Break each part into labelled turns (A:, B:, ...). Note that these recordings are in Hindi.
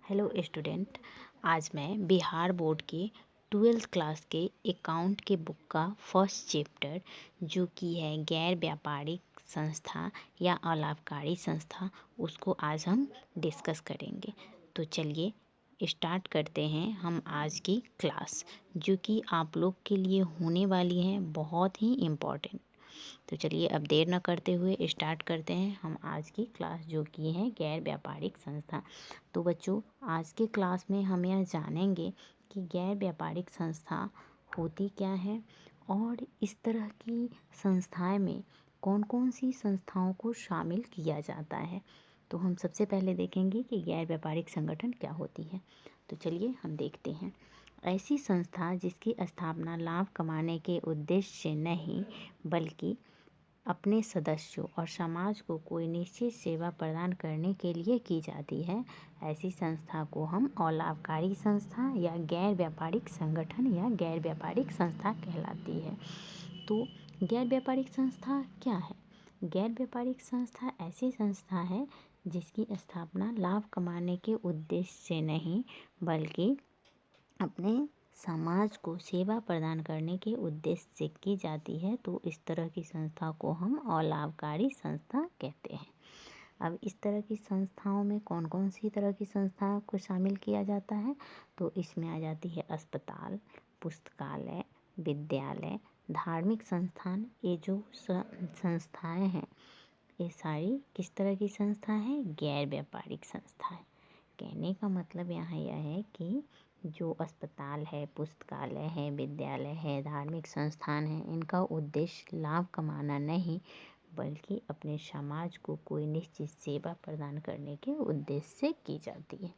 A: Hello student. आज मैं बिहार बोर्ड के 12th क्लास के अकाउंट के बुक का फर्स्ट चैप्टर जो कि है गैर व्यापारिक संस्था या अलाभकारी संस्था, उसको आज हम डिस्कस करेंगे। तो चलिए स्टार्ट करते हैं हम आज की क्लास, जो कि आप लोग के लिए होने वाली है बहुत ही इम्पोर्टेंट। तो चलिए अब देर न करते हुए स्टार्ट करते हैं हम आज की क्लास, जो कि है गैर व्यापारिक संस्था। तो बच्चों, आज के क्लास में हम यह जानेंगे कि गैर व्यापारिक संस्था होती क्या है और इस तरह की संस्थाएं में कौन कौन सी संस्थाओं को शामिल किया जाता है। तो हम सबसे पहले देखेंगे कि गैर व्यापारिक संगठन क्या होती है। तो चलिए हम देखते हैं। ऐसी संस्था जिसकी स्थापना लाभ कमाने के उद्देश्य से नहीं, बल्कि अपने सदस्यों और समाज को कोई निश्चित सेवा प्रदान करने के लिए की जाती है, ऐसी संस्था को हम अलाभकारी संस्था या गैर व्यापारिक संगठन या गैर व्यापारिक संस्था कहलाती है। तो गैर व्यापारिक संस्था क्या है? गैर व्यापारिक संस्था ऐसी संस्था है जिसकी स्थापना लाभ कमाने के उद्देश्य से नहीं, बल्कि अपने समाज को सेवा प्रदान करने के उद्देश्य से की जाती है। तो इस तरह की संस्था को हम अलाभकारी संस्था कहते हैं। अब इस तरह की संस्थाओं में कौन कौन सी तरह की संस्थाओं को शामिल किया जाता है? तो इसमें आ जाती है अस्पताल, पुस्तकालय, विद्यालय, धार्मिक संस्थान। ये जो संस्थाएं हैं, ये सारी किस तरह की संस्था है? गैर व्यापारिक संस्था है। कहने का मतलब यहाँ यह है कि जो अस्पताल है, पुस्तकालय है, विद्यालय है, धार्मिक संस्थान है, इनका उद्देश्य लाभ कमाना नहीं, बल्कि अपने समाज को कोई निश्चित सेवा प्रदान करने के उद्देश्य से की जाती है।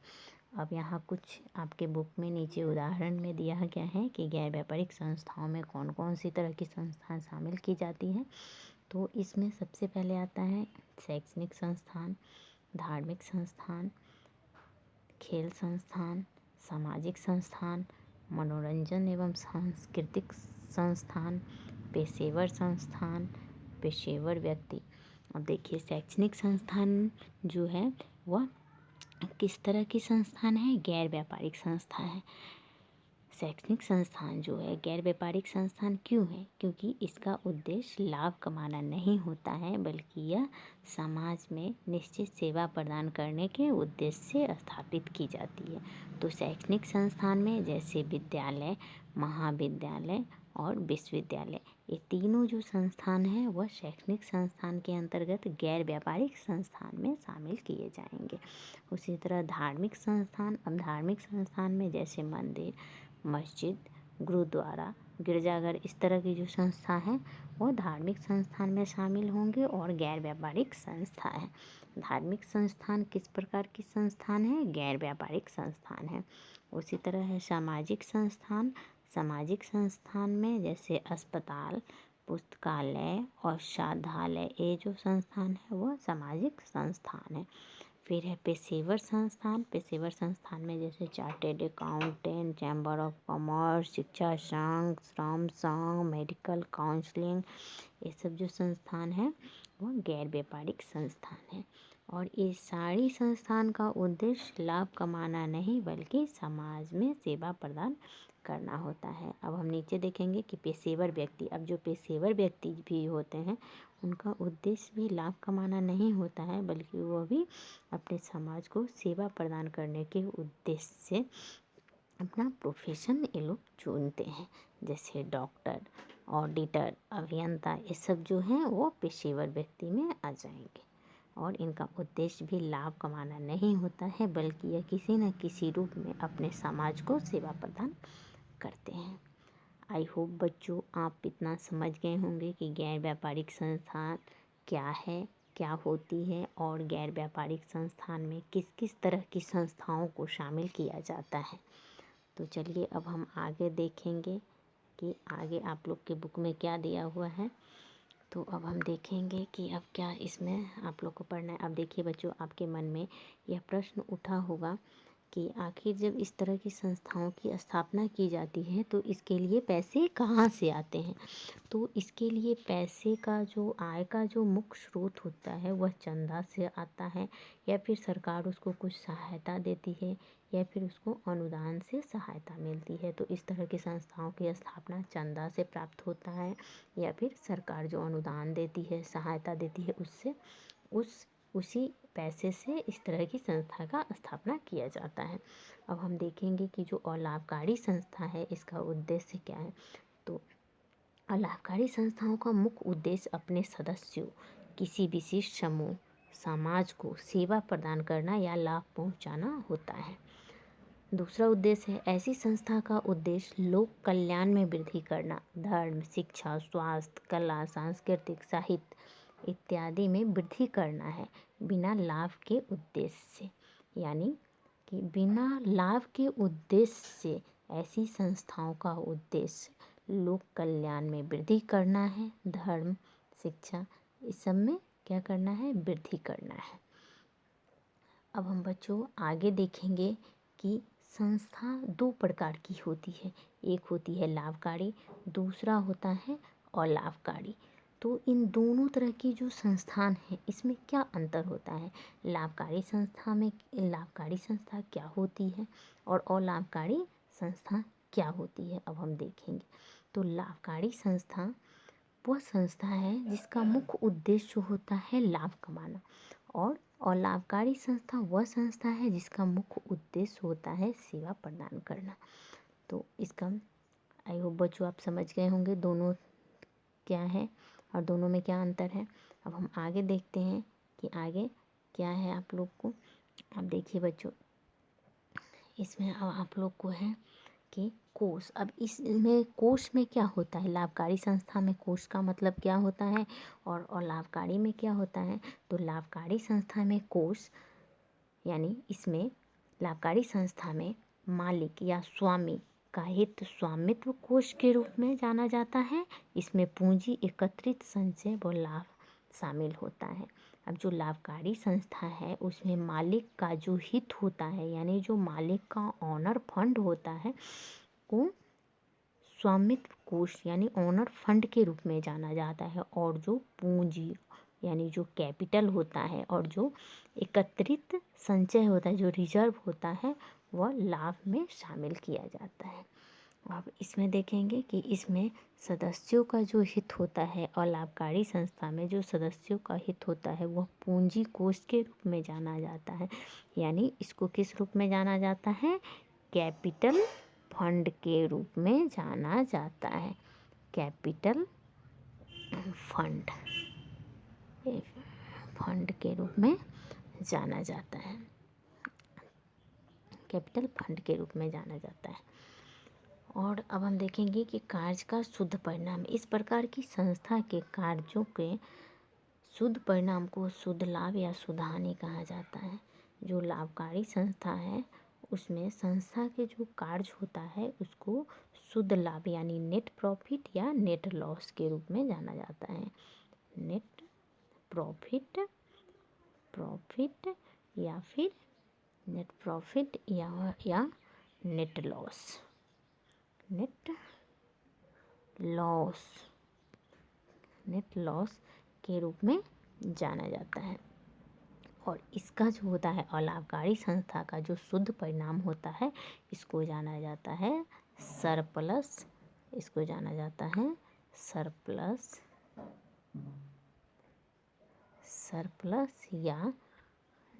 A: अब यहाँ कुछ आपके बुक में नीचे उदाहरण में दिया गया है कि गैर व्यापारिक संस्थाओं में कौन कौन सी तरह की संस्थाएं शामिल की जाती हैं। तो इसमें सबसे पहले आता है शैक्षणिक संस्थान, धार्मिक संस्थान, खेल संस्थान, सामाजिक संस्थान, मनोरंजन एवं सांस्कृतिक संस्थान, पेशेवर संस्थान, पेशेवर व्यक्ति। अब देखिए, शैक्षणिक संस्थान जो है वह किस तरह की संस्थान है? गैर व्यापारिक संस्था है। शैक्षणिक संस्थान जो है गैर व्यापारिक संस्थान क्यों है? क्योंकि इसका उद्देश्य लाभ कमाना नहीं होता है, बल्कि यह समाज में निश्चित सेवा प्रदान करने के उद्देश्य से स्थापित की जाती है। तो शैक्षणिक संस्थान में जैसे विद्यालय, महाविद्यालय और विश्वविद्यालय, ये तीनों जो संस्थान हैं वह शैक्षणिक संस्थान के अंतर्गत गैर व्यापारिक संस्थान में शामिल किए जाएंगे। उसी तरह धार्मिक संस्थान, अब धार्मिक संस्थान में जैसे मंदिर, मस्जिद, गुरुद्वारा, गिरजाघर, इस तरह की जो संस्था है वो धार्मिक संस्थान में शामिल होंगे और गैर व्यापारिक संस्था है। धार्मिक संस्थान किस प्रकार की संस्थान है? गैर व्यापारिक संस्थान है। उसी तरह है सामाजिक संस्थान। सामाजिक संस्थान में जैसे अस्पताल, पुस्तकालय और साधालय, ये जो संस्थान है वह सामाजिक संस्थान है। फिर है पेशेवर संस्थान। पेशेवर संस्थान में जैसे chartered accountant, chamber of commerce, शिक्षा संघ, श्रम संघ, मेडिकल काउंसलिंग, ये सब जो संस्थान है वो गैर व्यापारिक संस्थान है। और ये सारी संस्थान का उद्देश्य लाभ कमाना नहीं, बल्कि समाज में सेवा प्रदान करना होता है। अब हम नीचे देखेंगे कि पेशेवर व्यक्ति। अब जो पेशेवर व्यक्ति भी होते हैं उनका उद्देश्य भी लाभ कमाना नहीं होता है, बल्कि वो भी अपने समाज को सेवा प्रदान करने के उद्देश्य से अपना प्रोफेशन ये लोग चुनते हैं। जैसे डॉक्टर, ऑडिटर, अभियंता, ये सब जो हैं वो पेशेवर व्यक्ति में आ जाएंगे। और इनका उद्देश्य भी लाभ कमाना नहीं होता है, बल्कि यह किसी न किसी रूप में अपने समाज को सेवा प्रदान करते हैं। आई होप बच्चों आप इतना समझ गए होंगे कि गैर व्यापारिक संस्थान क्या है, क्या होती है, और गैर व्यापारिक संस्थान में किस किस तरह की संस्थाओं को शामिल किया जाता है। तो चलिए अब हम आगे देखेंगे कि आगे आप लोग के बुक में क्या दिया हुआ है। तो अब हम देखेंगे कि अब क्या इसमें आप लोग को पढ़ना है। अब देखिए बच्चों, आपके मन में यह प्रश्न उठा होगा कि आखिर जब इस तरह की संस्थाओं की स्थापना की जाती है तो इसके लिए पैसे कहाँ से आते हैं। तो इसके लिए पैसे का जो आय का जो मुख्य स्रोत होता है वह चंदा से आता है, या फिर सरकार उसको कुछ सहायता देती है, या फिर उसको अनुदान से सहायता मिलती है। तो इस तरह की संस्थाओं की स्थापना चंदा से प्राप्त होता है, या फिर सरकार जो अनुदान देती है, सहायता देती है, उससे उसी पैसे से इस तरह की संस्था का स्थापना किया जाता है। अब हम देखेंगे कि जो अलाभकारी संस्था है इसका उद्देश्य क्या है। तो अलाभकारी संस्थाओं का मुख्य उद्देश्य अपने सदस्यों, किसी विशिष्ट समूह, समाज को सेवा प्रदान करना या लाभ पहुंचाना होता है। दूसरा उद्देश्य है, ऐसी संस्था का उद्देश्य लोक कल्याण में वृद्धि करना, धर्म, शिक्षा, स्वास्थ्य, कला, सांस्कृतिक, साहित्य इत्यादि में वृद्धि करना है, बिना लाभ के उद्देश्य से। यानी कि बिना लाभ के उद्देश्य से ऐसी संस्थाओं का उद्देश्य लोक कल्याण में वृद्धि करना है, धर्म, शिक्षा इस सब में क्या करना है, वृद्धि करना है। अब हम बच्चों आगे देखेंगे कि संस्था दो प्रकार की होती है, एक होती है लाभकारी, दूसरा होता है अलाभकारी। तो इन दोनों तरह की जो संस्थान है इसमें क्या अंतर होता है, लाभकारी संस्था क्या होती है और अलाभकारी संस्था क्या होती है, अब हम देखेंगे। तो लाभकारी संस्था वह संस्था है जिसका मुख्य उद्देश्य होता है लाभ कमाना, और लाभकारी संस्था वह संस्था है जिसका मुख्य उद्देश्य होता है सेवा प्रदान करना। तो इसका आई होप बच्चों आप समझ गए होंगे दोनों क्या है और दोनों में क्या अंतर है। अब हम आगे देखते हैं कि आगे क्या है आप लोग को। अब देखिए बच्चों, इसमें अब आप लोग को है कि कोष। अब इसमें कोष में क्या होता है, लाभकारी संस्था में कोष का मतलब क्या होता है और अलाभकारी में क्या होता है। तो लाभकारी संस्था में कोष यानी इसमें लाभकारी संस्था में मालिक या स्वामी का हित स्वामित्व कोष के रूप में जाना जाता है। इसमें पूंजी एकत्रित संचय व लाभ शामिल होता है। अब जो लाभकारी संस्था है उसमें मालिक का जो हित होता है यानी जो मालिक का ऑनर फंड होता है को स्वामित्व कोष यानी ऑनर फंड के रूप में जाना जाता है, और जो पूंजी यानी जो कैपिटल होता है और जो एकत्रित संचय होता है, जो रिजर्व होता है, वह लाभ में शामिल किया जाता है। अब इसमें देखेंगे कि इसमें सदस्यों का जो हित होता है और लाभकारी संस्था में जो सदस्यों का हित होता है वह पूंजी कोष के रूप में जाना जाता है। यानी इसको किस रूप में जाना जाता है, कैपिटल फंड के रूप में जाना जाता है। कैपिटल फंड के रूप में जाना जाता है। कैपिटल फंड के रूप में जाना जाता है। और अब हम देखेंगे कि कार्य का शुद्ध परिणाम। इस प्रकार की संस्था के कार्यों के शुद्ध परिणाम को शुद्ध लाभ या शुद्ध हानि कहा जाता है। जो लाभकारी संस्था है उसमें संस्था के जो कार्य होता है उसको शुद्ध लाभ यानी नेट प्रॉफिट या नेट लॉस के रूप में जाना जाता है। नेट प्रॉफिट या फिर नेट प्रॉफिट या नेट लॉस के रूप में जाना जाता है। और इसका जो होता है अलाभकारी संस्था का जो शुद्ध परिणाम होता है इसको जाना जाता है सरप्लस। इसको जाना जाता है सरप्लस या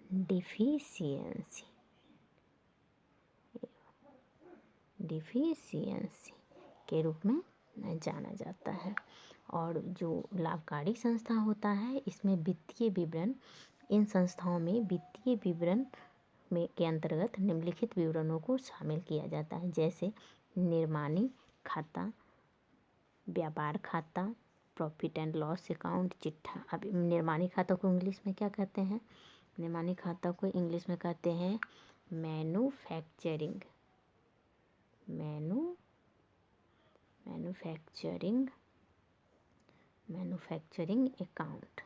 A: डिफिशियंसी के रूप में जाना जाता है। और जो लाभकारी संस्था होता है इसमें वित्तीय विवरण, इन संस्थाओं में वित्तीय विवरण में के अंतर्गत निम्नलिखित विवरणों को शामिल किया जाता है, जैसे निर्माणी खाता, व्यापार खाता, प्रॉफिट एंड लॉस अकाउंट, चिट्ठा। अब निर्माणी खाता को इंग्लिश में क्या कहते हैं, निर्माणी खाता को इंग्लिश में कहते हैं मैन्युफैक्चरिंग अकाउंट।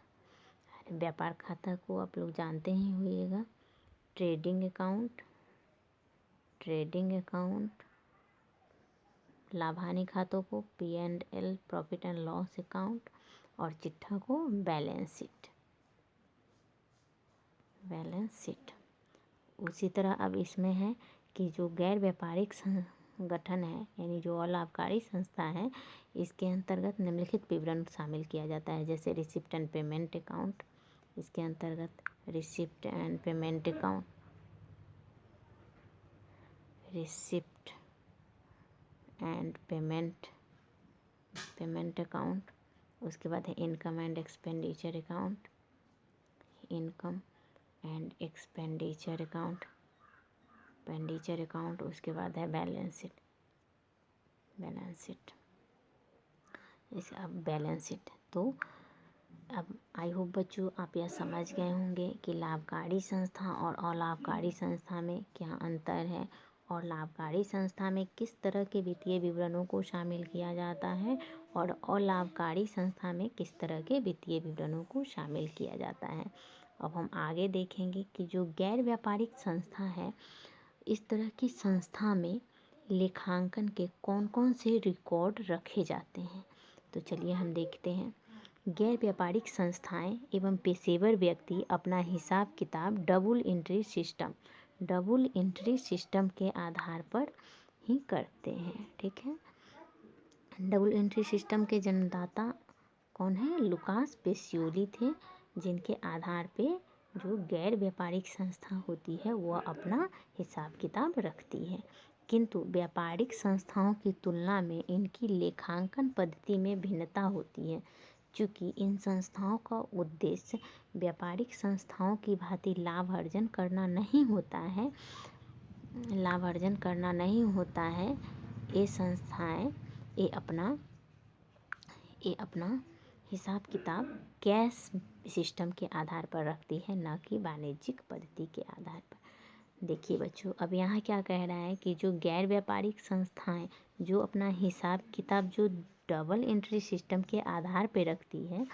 A: व्यापार खाता को आप लोग जानते ही होइएगा ट्रेडिंग अकाउंट। ट्रेडिंग अकाउंट, लाभानी खातों को P&L profit and loss account, और चिट्ठा को बैलेंस शीट। उसी तरह अब इसमें है कि जो गैर व्यापारिक संगठन है यानी जो अलाभकारी संस्था है, इसके अंतर्गत निम्नलिखित विवरण शामिल किया जाता है। जैसे रिसिप्ट एंड पेमेंट अकाउंट, इसके अंतर्गत receipt and payment account, receipt and payment account. उसके बाद है income and expenditure account, income and expenditure account. उसके बाद है बैलेंस शीट। अब बैलेंस शीट, तो अब आई होप बच्चों आप यह समझ गए होंगे कि लाभकारी संस्था और अलाभकारी संस्था में क्या अंतर है, और लाभकारी संस्था में किस तरह के वित्तीय विवरणों को शामिल किया जाता है, और अलाभकारी संस्था में किस तरह के वित्तीय विवरणों को शामिल किया जाता है। अब हम आगे देखेंगे कि जो गैर व्यापारिक संस्था है, इस तरह की संस्था में लेखांकन के कौन कौन से रिकॉर्ड रखे जाते हैं। तो चलिए हम देखते हैं। गैर व्यापारिक संस्थाएं एवं पेशेवर व्यक्ति अपना हिसाब किताब डबल एंट्री सिस्टम के आधार पर ही करते हैं। ठीक है, डबल एंट्री सिस्टम के जन्मदाता कौन है? लुकास पेसियोली थे, जिनके आधार पे जो गैर व्यापारिक संस्था होती है वह अपना हिसाब किताब रखती है। किंतु व्यापारिक संस्थाओं की तुलना में इनकी लेखांकन पद्धति में भिन्नता होती है, क्योंकि इन संस्थाओं का उद्देश्य व्यापारिक संस्थाओं की भांति लाभ अर्जन करना नहीं होता है। ये संस्थाएं ये अपना हिसाब किताब कैश सिस्टम के आधार पर रखती है, न कि वाणिज्यिक पद्धति के आधार पर। देखिए बच्चों, अब यहाँ क्या कह रहा है कि जो गैर व्यापारिक संस्थाएं जो अपना हिसाब किताब जो डबल एंट्री सिस्टम के आधार पर रखती है,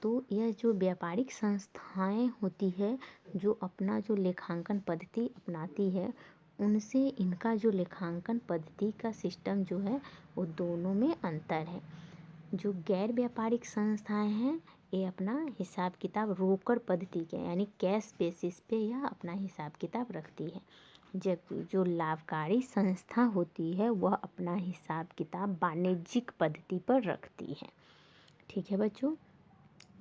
A: तो यह जो व्यापारिक संस्थाएं होती है जो अपना जो लेखांकन पद्धति अपनाती है, उनसे इनका जो लेखांकन पद्धति का सिस्टम जो है वो दोनों में अंतर है। जो गैर व्यापारिक संस्थाएं हैं ये अपना हिसाब किताब रोकड़ पद्धति के यानी कैश बेसिस पे यह अपना हिसाब किताब रखती है, जबकि जो लाभकारी संस्था होती है वह अपना हिसाब किताब वाणिज्यिक पद्धति पर रखती है। ठीक है बच्चों,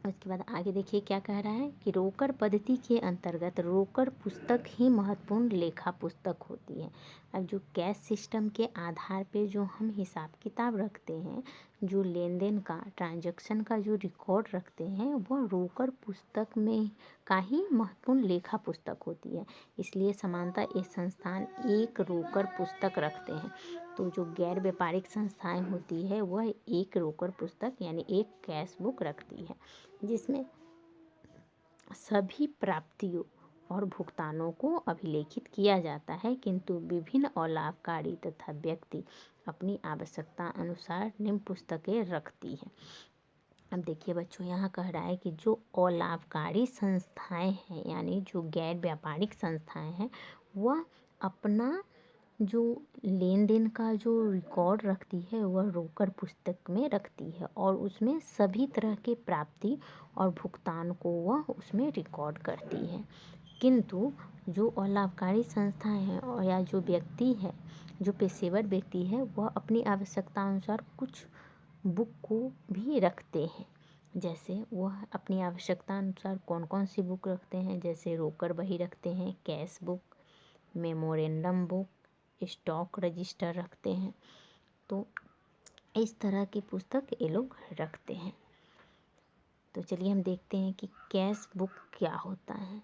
A: उसके बाद आगे देखिए क्या कह रहा है कि रोकड़ पद्धति के अंतर्गत रोकड़ पुस्तक ही महत्वपूर्ण लेखा पुस्तक होती है। अब जो कैश सिस्टम के आधार पे जो हम हिसाब किताब रखते हैं, जो लेन देन का ट्रांजैक्शन का जो रिकॉर्ड रखते हैं, वह रोकड़ पुस्तक में का ही महत्वपूर्ण लेखा पुस्तक होती है। इसलिए सामान्यतः ये संस्थान एक रोकड़ पुस्तक रखते हैं। तो जो गैर व्यापारिक संस्थाएं होती है वह एक रोकड़ पुस्तक यानी एक कैश बुक रखती है, जिसमें सभी प्राप्तियों और भुगतानों को अभिलेखित किया जाता है। किंतु विभिन्न अलाभकारी तथा व्यक्ति अपनी आवश्यकता अनुसार निम्न पुस्तकें रखती है। अब देखिए बच्चों, यहाँ कह रहा है कि जो अलाभकारी संस्थाएं हैं यानी जो गैर व्यापारिक संस्थाएं हैं, वह अपना जो लेन देन का जो रिकॉर्ड रखती है वह रोकड़ पुस्तक में रखती है, और उसमें सभी तरह के प्राप्ति और भुगतान को वह उसमें रिकॉर्ड करती है। किंतु जो अलाभकारी संस्थाएं हैं और या जो व्यक्ति है, जो पेशेवर व्यक्ति है, वह अपनी आवश्यकता अनुसार कुछ बुक को भी रखते हैं। जैसे वह अपनी आवश्यकता अनुसार कौन कौन सी बुक रखते हैं, जैसे रोकड़ बही रखते हैं, cash book, memorandum book, stock register रखते हैं। तो इस तरह की पुस्तक ये लोग रखते हैं। तो चलिए हम देखते हैं कि कैश बुक क्या होता है।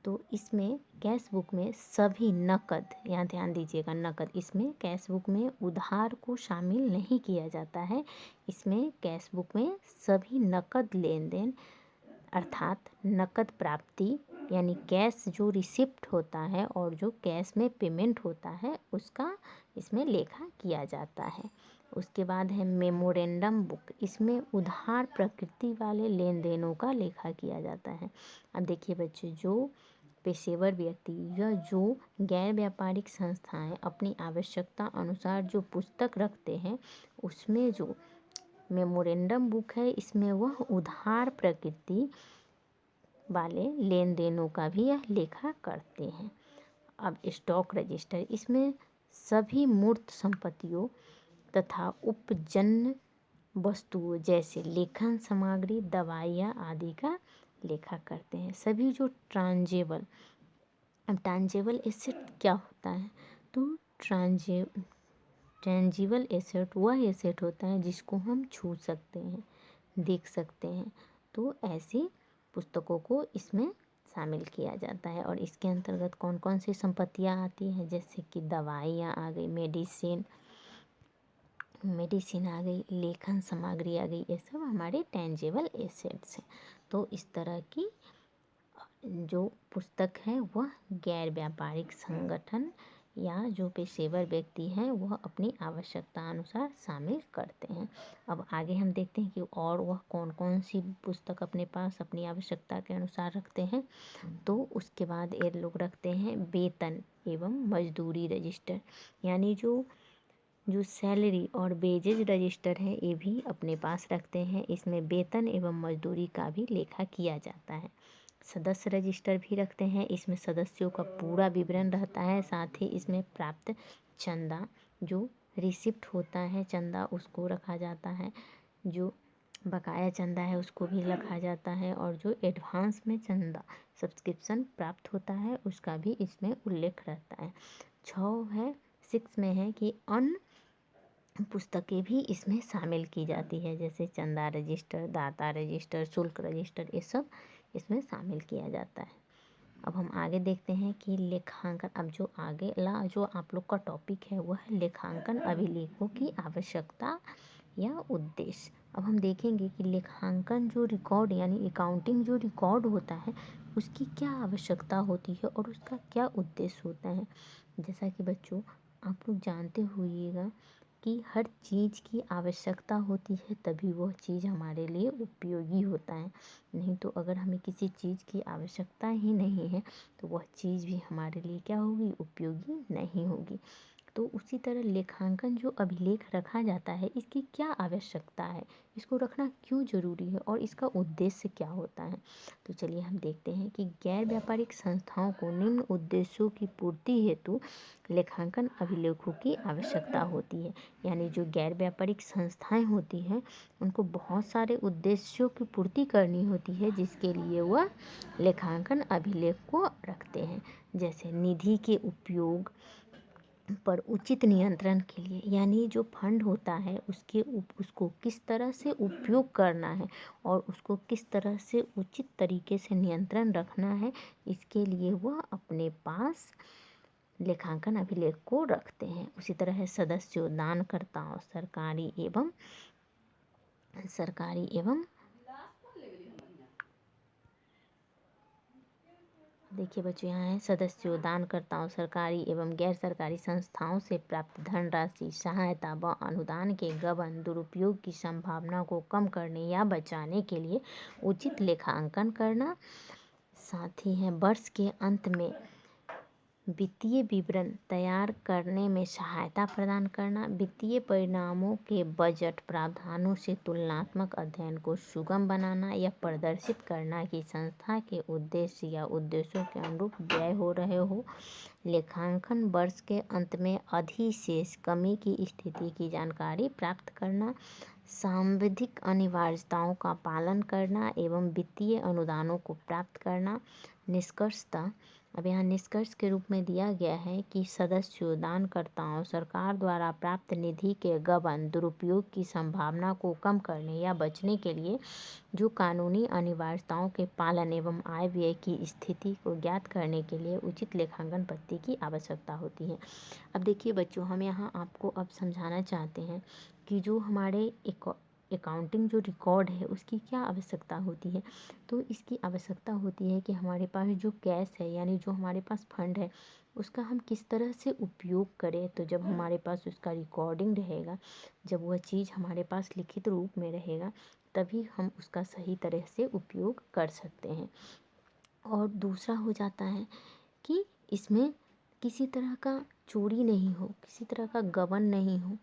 A: तो इसमें कैश बुक में सभी नकद, यहाँ ध्यान दीजिएगा नकद, इसमें कैश बुक में उधार को शामिल नहीं किया जाता है। इसमें कैश बुक में सभी नकद लेन देन अर्थात नकद प्राप्ति यानी कैश जो रिसिप्ट होता है और जो कैश में पेमेंट होता है उसका इसमें लेखा किया जाता है। उसके बाद है मेमोरेंडम बुक, इसमें उधार प्रकृति वाले लेन देनों का लेखा किया जाता है। अब देखिए बच्चे, जो पेशेवर व्यक्ति या जो गैर व्यापारिक संस्थाएं अपनी आवश्यकता अनुसार जो पुस्तक रखते हैं, उसमें जो मेमोरेंडम बुक है, इसमें वह उधार प्रकृति वाले लेन देनों का भी यह लेखा करते हैं। अब स्टॉक रजिस्टर, इसमें सभी मूर्त संपत्तियों तथा उपजन्य वस्तुओं जैसे लेखन सामग्री, दवाइयाँ आदि का लेखा करते हैं। सभी जो ट्रांजेबल, अब ट्रांजेबल एसेट क्या होता है, तो ट्रांजिबल एसेट वह एसेट होता है जिसको हम छू सकते हैं, देख सकते हैं। तो ऐसी पुस्तकों को इसमें शामिल किया जाता है। और इसके अंतर्गत कौन कौन सी संपत्तियाँ आती हैं, जैसे कि दवाइयाँ आ गई, मेडिसिन आ गई, लेखन सामग्री आ गई, ये सब हमारे टेंजेबल एसेट्स हैं। तो इस तरह की जो पुस्तक है वह गैर व्यापारिक संगठन या जो पेशेवर व्यक्ति हैं वह अपनी आवश्यकता अनुसार शामिल करते हैं। अब आगे हम देखते हैं कि और वह कौन कौन सी पुस्तक अपने पास अपनी आवश्यकता के अनुसार रखते हैं। तो उसके बाद ये लोग रखते हैं वेतन एवं मजदूरी रजिस्टर, यानी जो सैलरी और वेजेज रजिस्टर है ये भी अपने पास रखते हैं। इसमें वेतन एवं मजदूरी का भी लेखा किया जाता है। सदस्य रजिस्टर भी रखते हैं, इसमें सदस्यों का पूरा विवरण रहता है। साथ ही इसमें प्राप्त चंदा, जो रिसिप्ट होता है चंदा, उसको रखा जाता है। जो बकाया चंदा है उसको भी रखा जाता है। और जो एडवांस में चंदा सब्सक्रिप्शन प्राप्त होता है उसका भी इसमें उल्लेख रहता है। 6 में है कि अन्य पुस्तकें भी इसमें शामिल की जाती है, जैसे चंदा रजिस्टर, दाता रजिस्टर, शुल्क रजिस्टर, ये सब इसमें शामिल किया जाता है। अब हम आगे देखते हैं कि लेखांकन। अब जो आगे ला जो आप लोग का टॉपिक है वह है लेखांकन अभिलेखों की आवश्यकता या उद्देश्य। अब हम देखेंगे कि लेखांकन जो रिकॉर्ड यानी अकाउंटिंग जो रिकॉर्ड होता है उसकी क्या आवश्यकता होती है और उसका क्या उद्देश्य होता है। जैसा कि बच्चों आप लोग जानते होइएगा कि हर चीज़ की आवश्यकता होती है तभी वह चीज़ हमारे लिए उपयोगी होता है। नहीं तो अगर हमें किसी चीज़ की आवश्यकता ही नहीं है तो वह चीज़ भी हमारे लिए क्या होगी, उपयोगी नहीं होगी। तो उसी तरह लेखांकन जो अभिलेख रखा जाता है इसकी क्या आवश्यकता है, इसको रखना क्यों ज़रूरी है और इसका उद्देश्य क्या होता है। तो चलिए हम देखते हैं कि गैर व्यापारिक संस्थाओं को निम्न उद्देश्यों की पूर्ति हेतु लेखांकन अभिलेखों की आवश्यकता होती है। यानी जो गैर व्यापारिक संस्थाएं होती हैं उनको बहुत सारे उद्देश्यों की पूर्ति करनी होती है जिसके लिए वह लेखांकन अभिलेख को रखते हैं। जैसे निधि के उपयोग पर उचित नियंत्रण के लिए, यानी जो फंड होता है उसको किस तरह से उपयोग करना है और उसको किस तरह से उचित तरीके से नियंत्रण रखना है, इसके लिए वह अपने पास लेखांकन अभिलेख को रखते हैं। उसी तरह है सदस्यों, दानकर्ताओं, सरकारी एवं देखिए बच्चों यहाँ है सदस्यों, दानकर्ताओं, सरकारी एवं गैर सरकारी संस्थाओं से प्राप्त धनराशि, सहायता व अनुदान के गबन दुरुपयोग की संभावना को कम करने या बचाने के लिए उचित लेखांकन करना। साथ ही है वर्ष के अंत में वित्तीय विवरण तैयार करने में सहायता प्रदान करना, वित्तीय परिणामों के बजट प्रावधानों से तुलनात्मक अध्ययन को सुगम बनाना या प्रदर्शित करना कि संस्था के उद्देश्य या उद्देश्यों के अनुरूप व्यय हो रहे हो। लेखांकन वर्ष के अंत में अधिशेष कमी की स्थिति की जानकारी प्राप्त करना, सांविधिक अनिवार्यताओं का पालन करना एवं वित्तीय अनुदानों को प्राप्त करना। निष्कर्षतः अब यहाँ निष्कर्ष के रूप में दिया गया है कि सदस्यों, दानकर्ताओं, सरकार द्वारा प्राप्त निधि के गबन दुरुपयोग की संभावना को कम करने या बचने के लिए जो कानूनी अनिवार्यताओं के पालन एवं आय व्यय की स्थिति को ज्ञात करने के लिए उचित लेखांकन पद्धति की आवश्यकता होती है। अब देखिए बच्चों, हम यहाँ आपको अब समझाना चाहते हैं कि जो हमारे अकाउंटिंग जो रिकॉर्ड है उसकी क्या आवश्यकता होती है। तो इसकी आवश्यकता होती है कि हमारे पास जो कैश है यानी जो हमारे पास फंड है उसका हम किस तरह से उपयोग करें। तो जब हमारे पास उसका रिकॉर्डिंग रहेगा, जब वह चीज़ हमारे पास लिखित रूप में रहेगा, तभी हम उसका सही तरह से उपयोग कर सकते हैं। और दूसरा हो जाता है कि इसमें किसी तरह का चोरी नहीं हो, किसी तरह का गबन नहीं हो,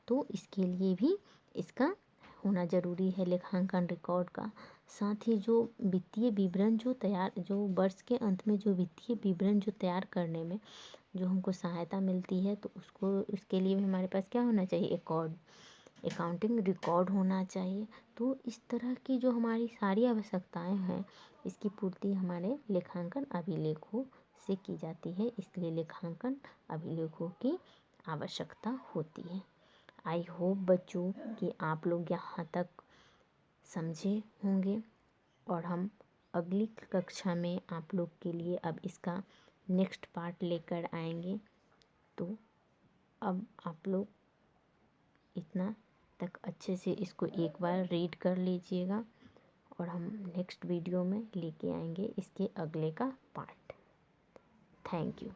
A: तो इसके लिए भी इसका होना ज़रूरी है लेखांकन रिकॉर्ड का। साथ ही जो वित्तीय विवरण जो वर्ष के अंत में जो वित्तीय विवरण जो तैयार करने में जो हमको सहायता मिलती है, तो उसके लिए भी हमारे पास क्या होना चाहिए, अकाउंटिंग रिकॉर्ड होना चाहिए। तो इस तरह की जो हमारी सारी आवश्यकताएं हैं, इसकी पूर्ति हमारे लेखांकन अभिलेखों से की जाती है, इसलिए लेखांकन अभिलेखों की आवश्यकता होती है। आई होप बच्चों कि आप लोग यहाँ तक समझे होंगे, और हम अगली कक्षा में आप लोग के लिए अब इसका नेक्स्ट पार्ट लेकर आएंगे। तो अब आप लोग इतना तक अच्छे से इसको एक बार रीड कर लीजिएगा, और हम नेक्स्ट वीडियो में लेके आएंगे इसके अगले का पार्ट। Thank you.